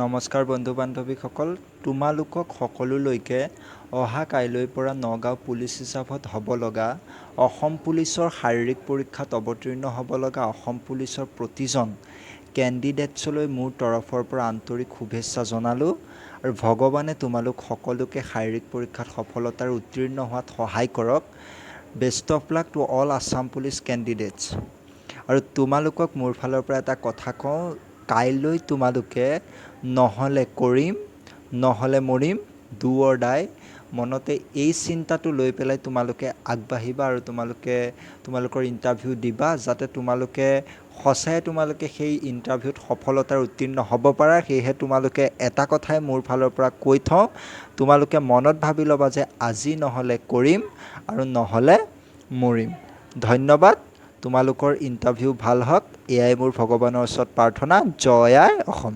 নমস্কাৰ বন্ধু বান্ধৱীসকল, তোমালোকক সকলোলৈকে অহা কাইলৈৰ পৰা নগাঁও পুলিচ হিচাপত হ'ব লগা অসম পুলিচৰ শাৰীৰিক পৰীক্ষাত অৱতীৰ্ণ হ'ব লগা অসম পুলিচৰ প্ৰতিজন কেণ্ডিডেটছলৈ মোৰ তৰফৰ পৰা আন্তৰিক শুভেচ্ছা জনালোঁ আৰু ভগৱানে তোমালোক সকলোকে শাৰীৰিক পৰীক্ষাত সফলতাৰে উত্তীৰ্ণ হোৱাত সহায় কৰক। Best of luck to all Assam police candidates. আৰু তোমালোকক মোৰ ফালৰ পৰা এটা কথা কওঁ, কাইলৈ তোমালোকে নহ'লে কৰিম নহ'লে মৰিম, ডু অৰ ডাই। মনতে এই চিন্তাটো লৈ পেলাই তোমালোকে আগবাঢ়িবা আৰু তোমালোকৰ ইণ্টাৰভিউ দিবা, যাতে তোমালোকে সেই ইণ্টাৰভিউত সফলতাৰে উত্তীৰ্ণ হ'ব পাৰা। সেয়েহে তোমালোকে এটা কথাই মোৰ ফালৰ পৰা কৈ থওঁ, তোমালোকে মনত ভাবি ল'বা যে আজি নহ'লে কৰিম আৰু নহ'লে মৰিম। ধন্যবাদ। তোমালোকৰ ইণ্টাৰভিউ ভাল হওক, এয়াই মোৰ ভগৱানৰ ওচৰত প্ৰাৰ্থনা। জয় আই অসম।